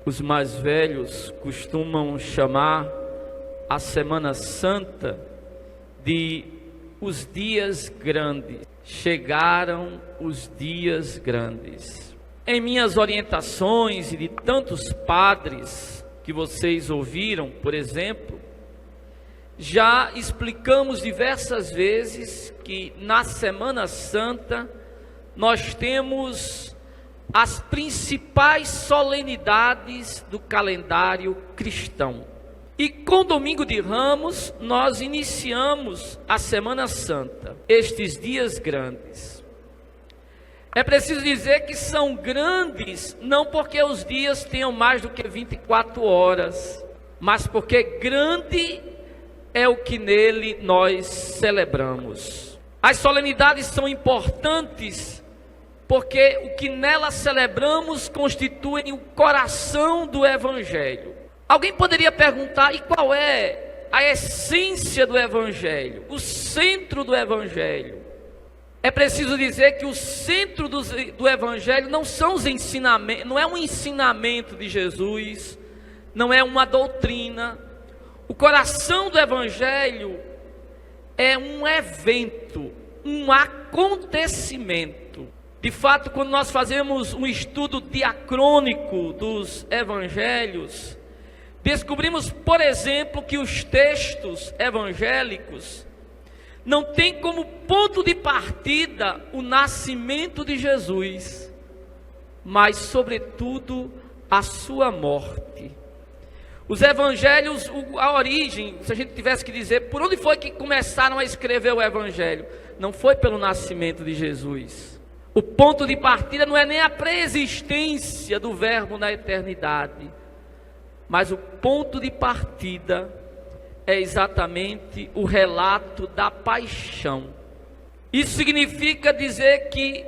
Os mais velhos costumam chamar a Semana Santa de os dias grandes. Chegaram os dias grandes. Em minhas orientações e de tantos padres que vocês ouviram, por exemplo, já explicamos diversas vezes que na Semana Santa nós temos as principais solenidades do calendário cristão. E com Domingo de Ramos nós iniciamos a Semana Santa, estes dias grandes. É preciso dizer que são grandes não porque os dias tenham mais do que 24 horas, mas porque grande é o que nele nós celebramos. As solenidades são importantes porque o que nelas celebramos constitui o coração do Evangelho. Alguém poderia perguntar, e qual é a essência do Evangelho? O centro do Evangelho? É preciso dizer que o centro do Evangelho não são os ensinamentos, não é um ensinamento de Jesus, não é uma doutrina. O coração do Evangelho é um evento, um acontecimento. De fato, quando nós fazemos um estudo diacrônico dos Evangelhos, descobrimos, por exemplo, que os textos evangélicos não têm como ponto de partida o nascimento de Jesus, mas, sobretudo, a sua morte. Os evangelhos, a origem, se a gente tivesse que dizer, por onde foi que começaram a escrever o evangelho? Não foi pelo nascimento de Jesus. O ponto de partida não é nem a preexistência do verbo na eternidade, mas o ponto de partida é exatamente o relato da paixão. Isso significa dizer que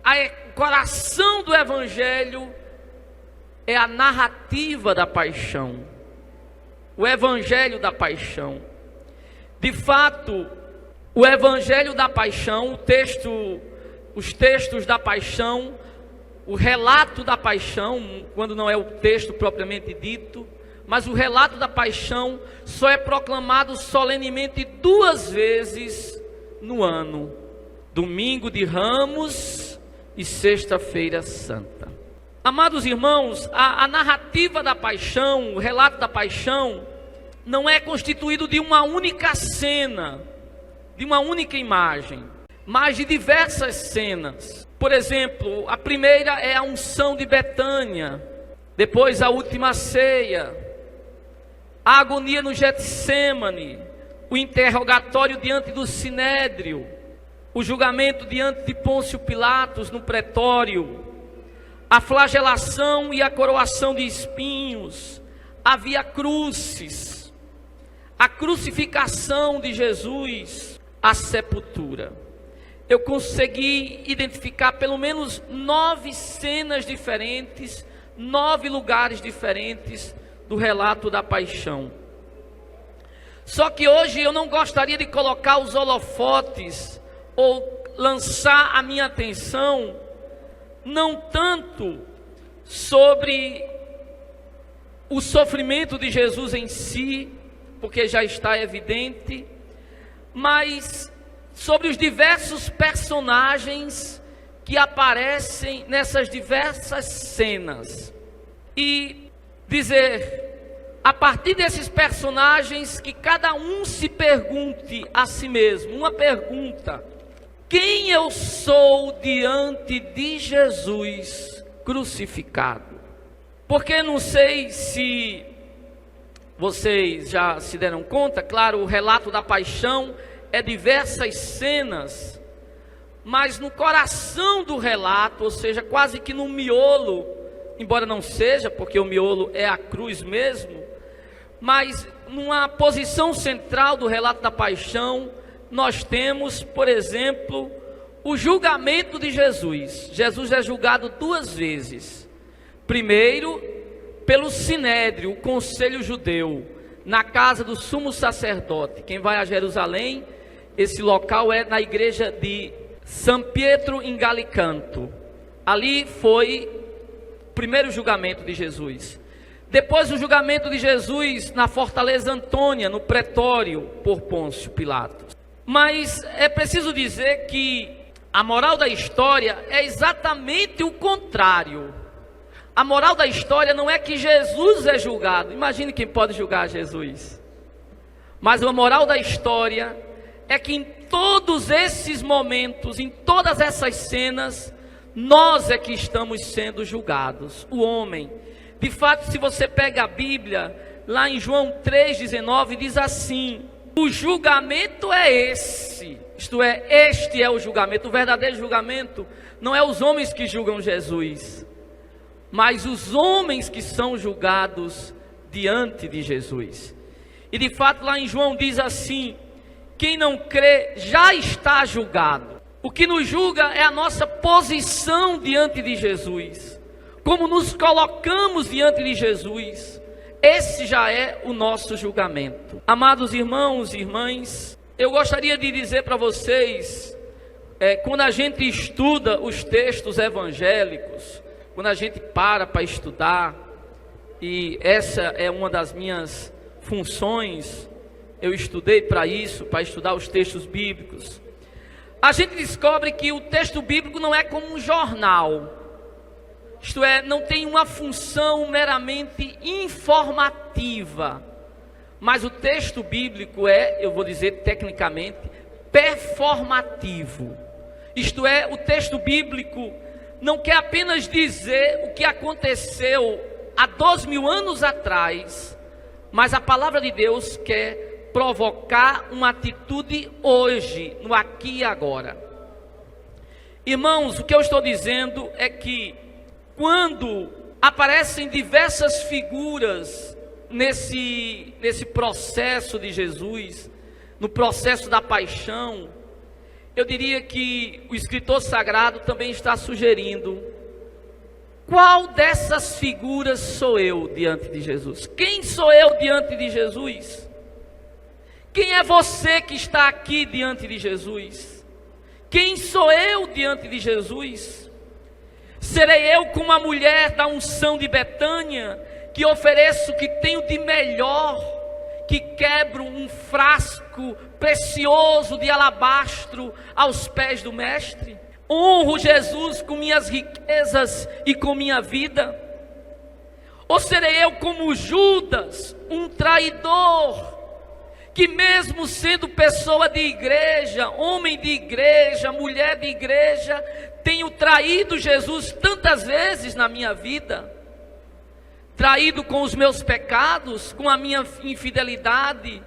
o coração do evangelho é a narrativa da paixão, o evangelho da paixão. De fato, o evangelho da paixão, os textos da paixão, o relato da paixão, quando não é o texto propriamente dito, mas o relato da paixão só é proclamado solenemente 2 vezes no ano: Domingo de Ramos e Sexta-feira Santa. Amados irmãos, a narrativa da paixão, o relato da paixão, não é constituído de uma única cena, de uma única imagem, mas de diversas cenas. Por exemplo, a primeira é a unção de Betânia, depois a última ceia, a agonia no Getsêmani, o interrogatório diante do Sinédrio, o julgamento diante de Pôncio Pilatos no pretório, a flagelação e a coroação de espinhos, a via crucis, a crucificação de Jesus, a sepultura. Eu consegui identificar pelo menos 9 cenas diferentes, 9 lugares diferentes do relato da paixão. Só que hoje eu não gostaria de colocar os holofotes ou lançar a minha atenção não tanto sobre o sofrimento de Jesus em si, porque já está evidente, mas sobre os diversos personagens que aparecem nessas diversas cenas. E dizer, a partir desses personagens, que cada um se pergunte a si mesmo uma pergunta: quem eu sou diante de Jesus crucificado? Porque não sei se vocês já se deram conta, claro, o relato da paixão é diversas cenas, mas no coração do relato, ou seja, quase que no miolo, embora não seja, porque o miolo é a cruz mesmo, mas numa posição central do relato da paixão, nós temos, por exemplo, o julgamento de Jesus. Jesus é julgado 2 vezes. Primeiro, pelo Sinédrio, o conselho judeu, na casa do sumo sacerdote. Quem vai a Jerusalém, esse local é na igreja de San Pietro in Gallicanto. Ali foi primeiro julgamento de Jesus. Depois o julgamento de Jesus na fortaleza Antônia, no pretório, por Pôncio Pilatos. Mas é preciso dizer que a moral da história é exatamente o contrário. A moral da história não é que Jesus é julgado. Imagine quem pode julgar Jesus. Mas a moral da história é que em todos esses momentos, em todas essas cenas, nós é que estamos sendo julgados, o homem. De fato, se você pega a Bíblia, lá em João 3,19, diz assim: o julgamento é esse, isto é, este é o julgamento. O verdadeiro julgamento não é os homens que julgam Jesus, mas os homens que são julgados diante de Jesus. E de fato lá em João diz assim: quem não crê já está julgado. O que nos julga é a nossa posição diante de Jesus, como nos colocamos diante de Jesus. Esse já é o nosso julgamento. Amados irmãos e irmãs, eu gostaria de dizer para vocês, quando a gente estuda os textos evangélicos, quando a gente para estudar, e essa é uma das minhas funções, eu estudei para isso, para estudar os textos bíblicos, a gente descobre que o texto bíblico não é como um jornal, isto é, não tem uma função meramente informativa, mas o texto bíblico é, eu vou dizer tecnicamente, performativo. Isto é, o texto bíblico não quer apenas dizer o que aconteceu há 2000 anos atrás, mas a palavra de Deus quer provocar uma atitude hoje, no aqui e agora. Irmãos, o que eu estou dizendo é que quando aparecem diversas figuras nesse processo de Jesus, no processo da paixão, eu diria que o escritor sagrado também está sugerindo: qual dessas figuras sou eu diante de Jesus? Quem sou eu diante de Jesus? Quem é você que está aqui diante de Jesus? Quem sou eu diante de Jesus? Serei eu como a mulher da unção de Betânia, que ofereço o que tenho de melhor, que quebro um frasco precioso de alabastro aos pés do Mestre? Honro Jesus com minhas riquezas e com minha vida? Ou serei eu como Judas, um traidor, que mesmo sendo pessoa de igreja, homem de igreja, mulher de igreja, tenho traído Jesus tantas vezes na minha vida? Traído com os meus pecados, com a minha infidelidade,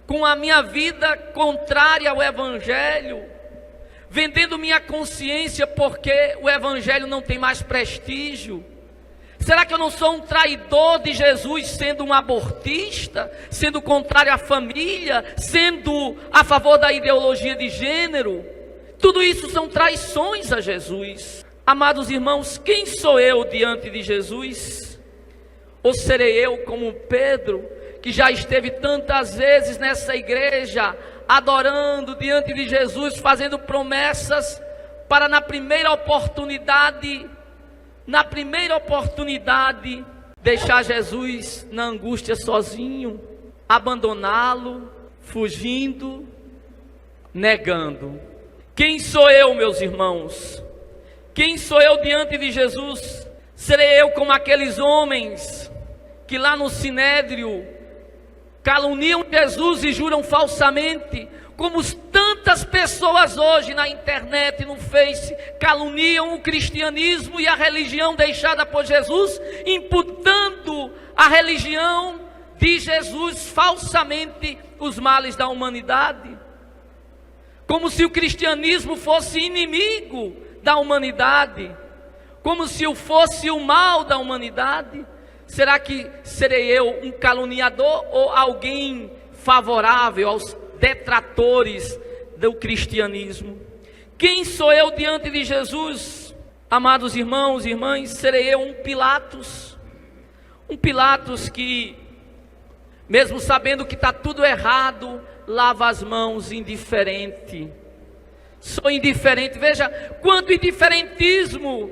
com a minha vida contrária ao Evangelho, vendendo minha consciência porque o Evangelho não tem mais prestígio? Será que eu não sou um traidor de Jesus, sendo um abortista, sendo contrário à família, sendo a favor da ideologia de gênero? Tudo isso são traições a Jesus. Amados irmãos, quem sou eu diante de Jesus? Ou serei eu como Pedro, que já esteve tantas vezes nessa igreja, adorando diante de Jesus, fazendo promessas para na primeira oportunidade, deixar Jesus na angústia sozinho, abandoná-lo, fugindo, negando? Quem sou eu, meus irmãos? Quem sou eu diante de Jesus? Serei eu como aqueles homens que lá no Sinédrio caluniam Jesus e juram falsamente, como tantas pessoas hoje na internet, no Face, caluniam o cristianismo e a religião deixada por Jesus, imputando à religião de Jesus falsamente os males da humanidade, como se o cristianismo fosse inimigo da humanidade, como se fosse o mal da humanidade. Será que serei eu um caluniador ou alguém favorável aos detratores do cristianismo? Quem sou eu diante de Jesus? Amados irmãos e irmãs, serei eu um Pilatos que, mesmo sabendo que está tudo errado, lava as mãos indiferente. Sou indiferente. Veja quanto indiferentismo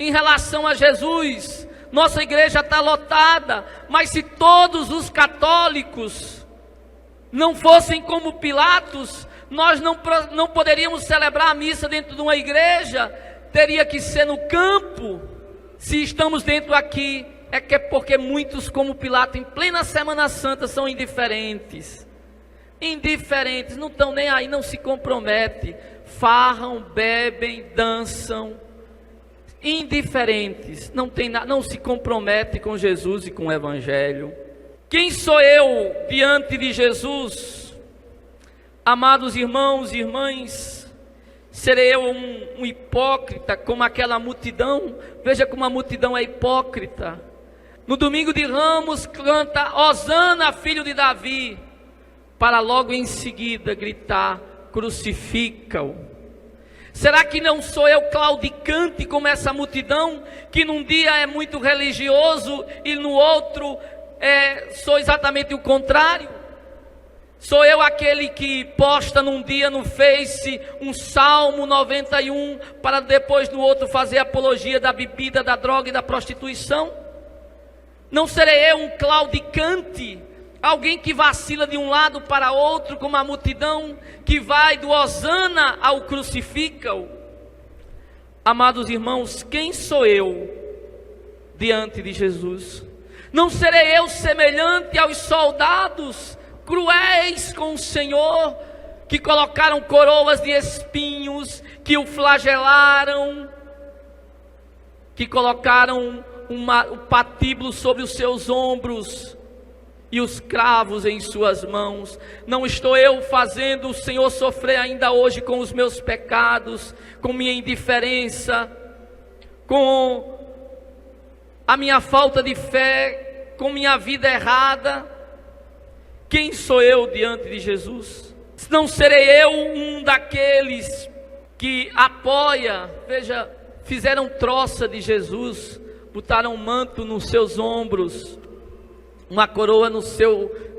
em relação a Jesus. Nossa igreja está lotada, mas se todos os católicos não fossem como Pilatos, nós não poderíamos celebrar a missa dentro de uma igreja, teria que ser no campo. Se estamos dentro aqui, é que é porque muitos como Pilatos, em plena Semana Santa, são indiferentes. Indiferentes, não estão nem aí, não se comprometem, farram, bebem, dançam, indiferentes, não se comprometem com Jesus e com o Evangelho. Quem sou eu diante de Jesus? Amados irmãos e irmãs, serei eu um hipócrita como aquela multidão? Veja como a multidão é hipócrita. No domingo de Ramos canta Hosana, filho de Davi, para logo em seguida gritar, crucifica-o. Será que não sou eu claudicante como essa multidão, que num dia é muito religioso e no outro sou exatamente o contrário? Sou eu aquele que posta num dia no Face um Salmo 91 para depois no outro fazer apologia da bebida, da droga e da prostituição? Não serei eu um claudicante, alguém que vacila de um lado para outro, como a multidão que vai do Hosana ao crucifica-o? Amados irmãos, quem sou eu diante de Jesus? Não serei eu semelhante aos soldados cruéis com o Senhor, que colocaram coroas de espinhos, que o flagelaram, que colocaram o patíbulo sobre os seus ombros e os cravos em suas mãos? Não estou eu fazendo o Senhor sofrer ainda hoje com os meus pecados, com minha indiferença, com a minha falta de fé, com minha vida errada? Quem sou eu diante de Jesus? Não serei eu um daqueles que apoia, veja, fizeram troça de Jesus, botaram um manto nos seus ombros, uma coroa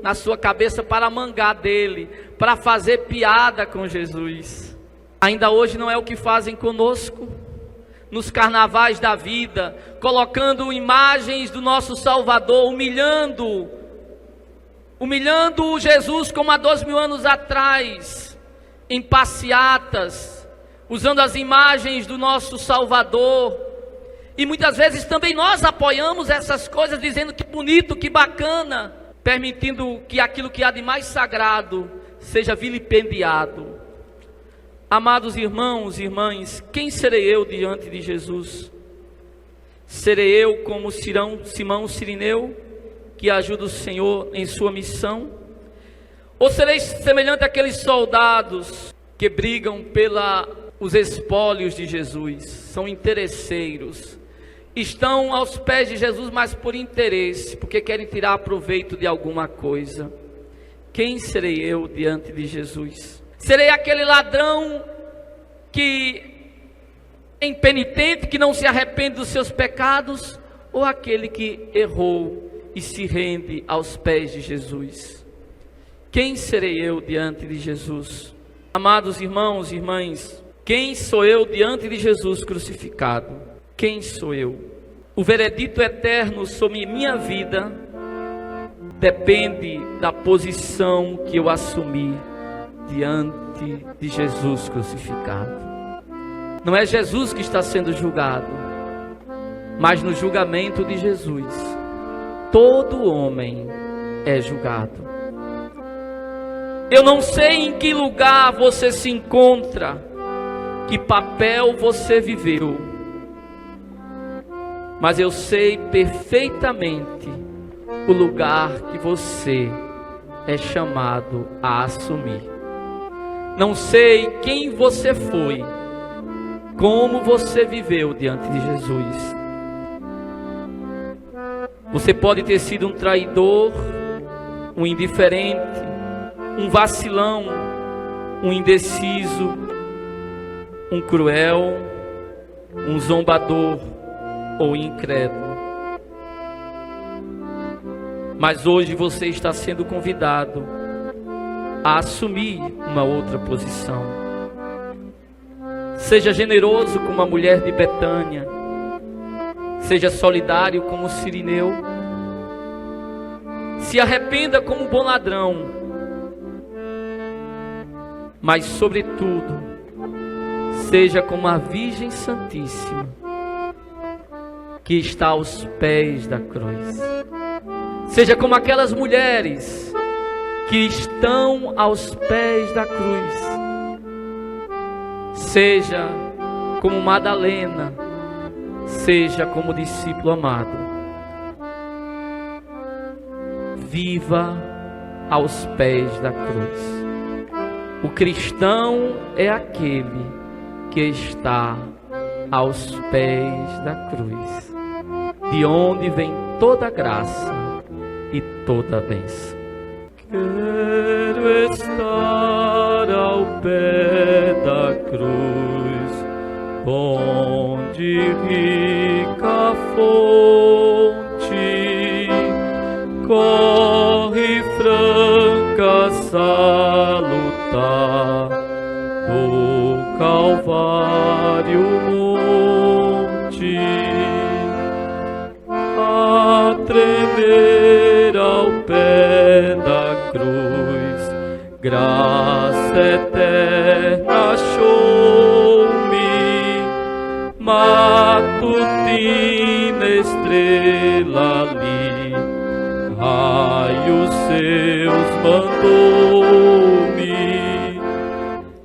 na sua cabeça para mangar dele, para fazer piada com Jesus. Ainda hoje não é o que fazem conosco, nos carnavais da vida, colocando imagens do nosso Salvador, humilhando Jesus como há 2000 anos atrás, em passeatas, usando as imagens do nosso Salvador. E muitas vezes também nós apoiamos essas coisas, dizendo que bonito, que bacana, permitindo que aquilo que há de mais sagrado seja vilipendiado. Amados irmãos e irmãs, quem serei eu diante de Jesus? Serei eu como Simão Cirineu, que ajuda o Senhor em sua missão? Ou serei semelhante àqueles soldados que brigam pelos espólios de Jesus, são interesseiros, estão aos pés de Jesus, mas por interesse, porque querem tirar proveito de alguma coisa? Quem serei eu diante de Jesus? Serei aquele ladrão que é impenitente, que não se arrepende dos seus pecados, ou aquele que errou e se rende aos pés de Jesus? Quem serei eu diante de Jesus? Amados irmãos e irmãs, quem sou eu diante de Jesus crucificado? Quem sou eu? O veredito eterno sobre minha vida depende da posição que eu assumi diante de Jesus crucificado. Não é Jesus que está sendo julgado, mas no julgamento de Jesus, todo homem é julgado. Eu não sei em que lugar você se encontra, que papel você viveu, mas eu sei perfeitamente o lugar que você é chamado a assumir. Não sei quem você foi, como você viveu diante de Jesus. Você pode ter sido um traidor, um indiferente, um vacilão, um indeciso, um cruel, um zombador ou incrédulo. Mas hoje você está sendo convidado a assumir uma outra posição. Seja generoso como a mulher de Betânia, Seja solidário como o sirineu. Se arrependa como um bom ladrão. Mas, sobretudo, seja como a Virgem Santíssima, que está aos pés da cruz. Seja como aquelas mulheres que estão aos pés da cruz. Seja como Madalena, seja como o discípulo amado. Viva aos pés da cruz. O cristão é aquele que está aos pés da cruz, de onde vem toda graça e toda bênção. Quero estar ao pé da cruz, onde rica fonte corre franca salutar do Calvário monte, a tremer ao pé da cruz, graça eterna achou-me, matutina estrela ali, raios seus mandou-me,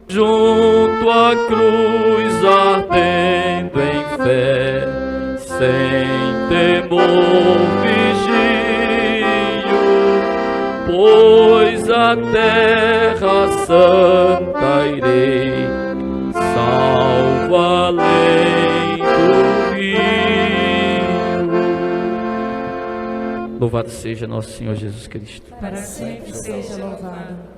junto à cruz ardendo em fé, sem temor vigio, pois a terra santa irei, salvo além do rio. Louvado seja nosso Senhor Jesus Cristo. Para sempre seja louvado.